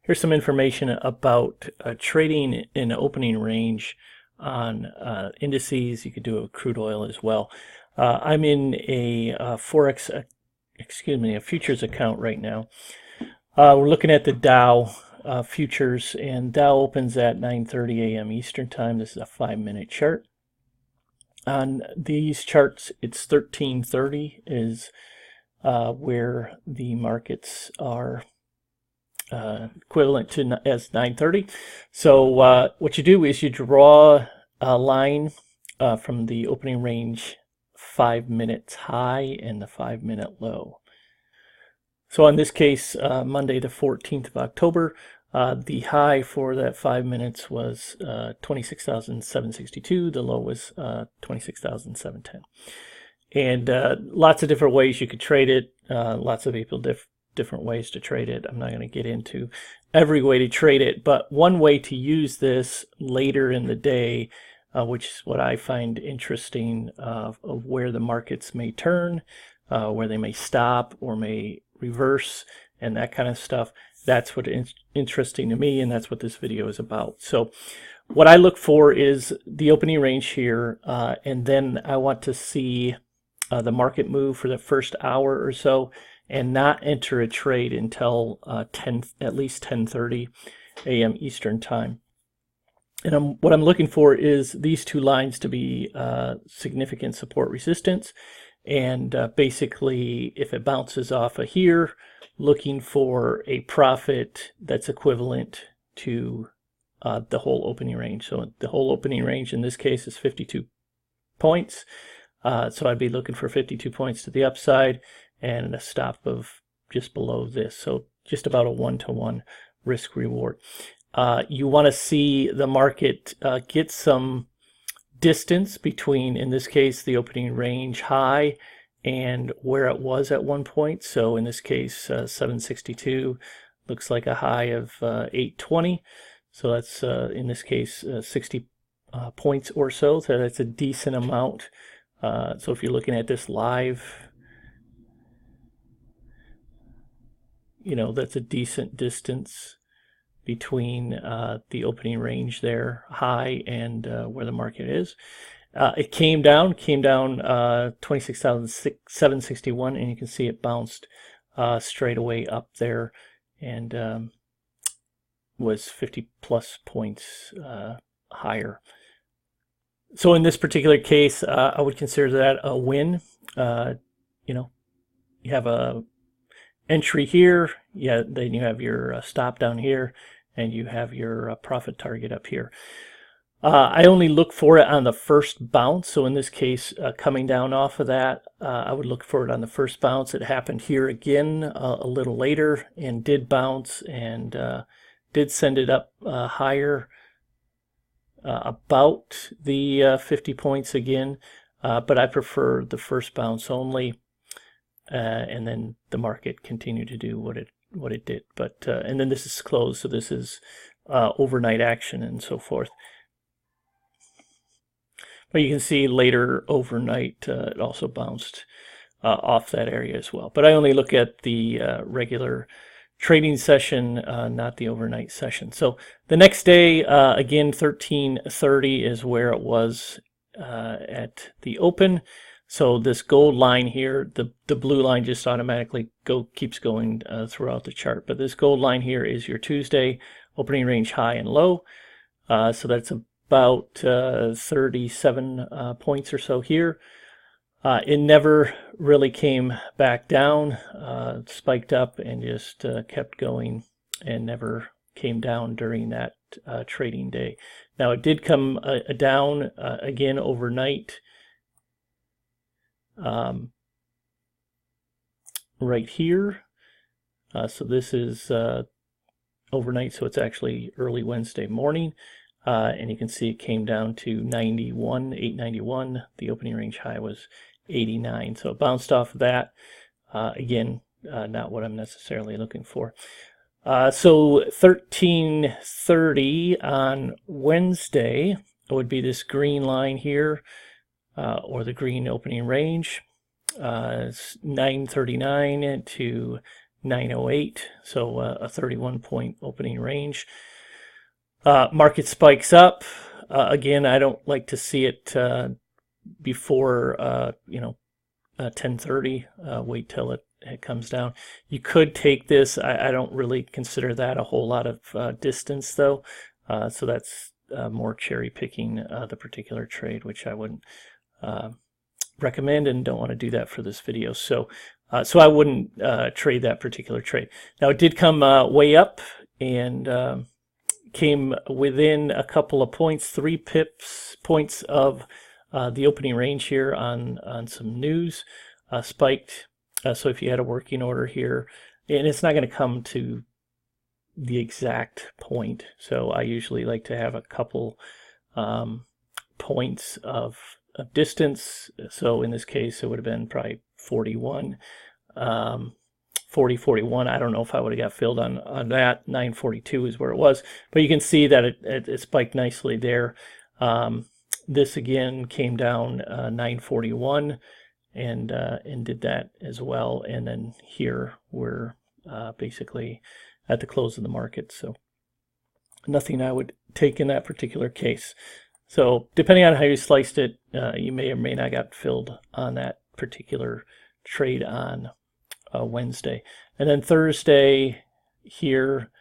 Here's some information about trading in opening range on indices. You could do it with crude oil as well. I'm in a Forex, a futures account right now. We're looking at the Dow futures, and Dow opens at 9:30 a.m. Eastern Time. This is a 5-minute chart. On these charts, it's 13:30 is where the markets are equivalent to as 9:30. So what you do is you draw a line from the opening range 5 minutes high and the 5-minute low. So in this case, Monday the 14th of October, the high for that 5 minutes was 26,762. The low was 26,710. And lots of different ways you could trade it. Lots of people different ways to trade it. I'm not going to get into every way to trade it, but one way to use this later in the day, which is what I find interesting, of where the markets may turn, where they may stop or may reverse, and that kind of stuff. That's what is interesting to me, and that's what this video is about. So what I look for is the opening range here, and then I want to see the market move for the first hour or so, and not enter a trade until at least 10:30 a.m. Eastern Time. And what I'm looking for is these two lines to be significant support resistance, and basically if it bounces off of here, looking for a profit that's equivalent to the whole opening range. So the whole opening range in this case is 52 points. So I'd be looking for 52 points to the upside and a stop of just below this. So just about a 1-to-1 risk reward. You want to see the market get some distance between, in this case, the opening range high and where it was at one point. So in this case, 762 looks like a high of 820. So that's, in this case, 60 points or so. So that's a decent amount. So if you're looking at this live, that's a decent distance between the opening range there, high, and where the market is. It came down 26,761, and you can see it bounced straight away up there, and was 50 plus points higher. So in this particular case, I would consider that a win. You have a entry here, then you have your stop down here, and you have your profit target up here. I only look for it on the first bounce. So in this case, coming down off of that, I would look for it on the first bounce. It happened here again a little later and did bounce and did send it up higher, about the 50 points again, but I prefer the first bounce only, and then the market continued to do what it did. But and then this is closed, so this is overnight action and so forth. But you can see later overnight it also bounced off that area as well. But I only look at the regular trading session, not the overnight session. So the next day, again, 13:30 is where it was at the open. So this gold line here, the blue line just automatically keeps going throughout the chart. But this gold line here is your Tuesday opening range high and low. So that's about 37 points or so here. It never really came back down, spiked up and just kept going and never came down during that trading day. Now it did come down again overnight, right here. So this is overnight, so it's actually early Wednesday morning. And you can see it came down to 891. The opening range high was 89. So it bounced off of that. Again, not what I'm necessarily looking for. So 13:30 on Wednesday would be this green line here, or the green opening range. 9:39 to 908, so a 31-point opening range. Market spikes up. Again, I don't like to see it before 10:30. Wait till it comes down. You could take this. I don't really consider that a whole lot of distance, though. So that's more cherry picking the particular trade, which I wouldn't recommend and don't want to do that for this video. So I wouldn't trade that particular trade. Now it did come way up and came within a couple of points, 3 points of the opening range here on some news. Spiked. So if you had a working order here, and it's not going to come to the exact point, so I usually like to have a couple points of distance. So in this case, it would have been probably 41, 40, 41. I don't know if I would have got filled on that. 942 is where it was, but you can see that it spiked nicely there. This again came down 941 and did that as well. And then here we're basically at the close of the market. So nothing I would take in that particular case. So depending on how you sliced it, you may or may not got filled on that particular trade on Wednesday. And then Thursday here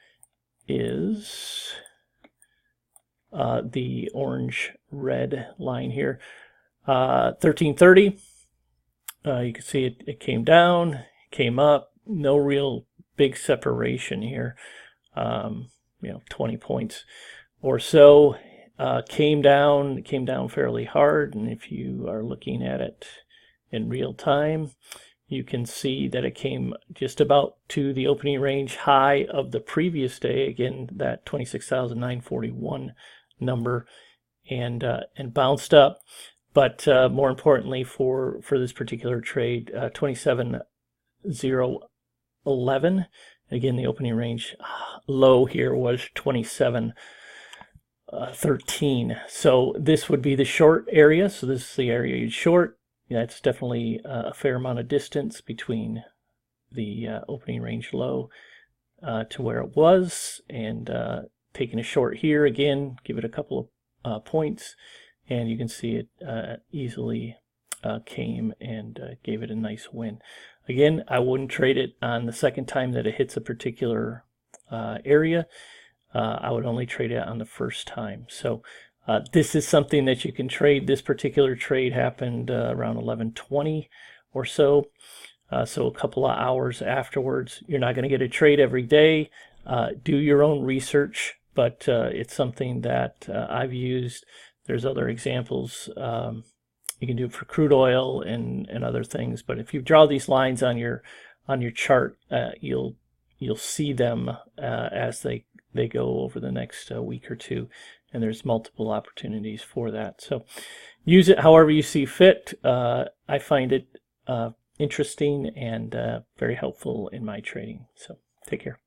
is the orange red line here. 1330. You can see it came down, came up, no real big separation here. 20 points or so. Came down fairly hard, and if you are looking at it in real time, you can see that it came just about to the opening range high of the previous day, again that 26,941 number, and bounced up. But more importantly for this particular trade, 27,011. Again, the opening range low here was 27,13. So this would be the short area. So this is the area you'd short. That's definitely a fair amount of distance between the opening range low to where it was. And taking a short here, again, give it a couple of points. And you can see it easily came and gave it a nice win. Again, I wouldn't trade it on the second time that it hits a particular area. I would only trade it on the first time. So this is something that you can trade. This particular trade happened around 11:20 or so. So a couple of hours afterwards. You're not going to get a trade every day. Do your own research, but it's something that I've used. There's other examples you can do for crude oil and other things. But if you draw these lines on your chart, you'll see them as they go over the next week or two. And there's multiple opportunities for that. So use it however you see fit. I find it interesting and very helpful in my trading. So take care.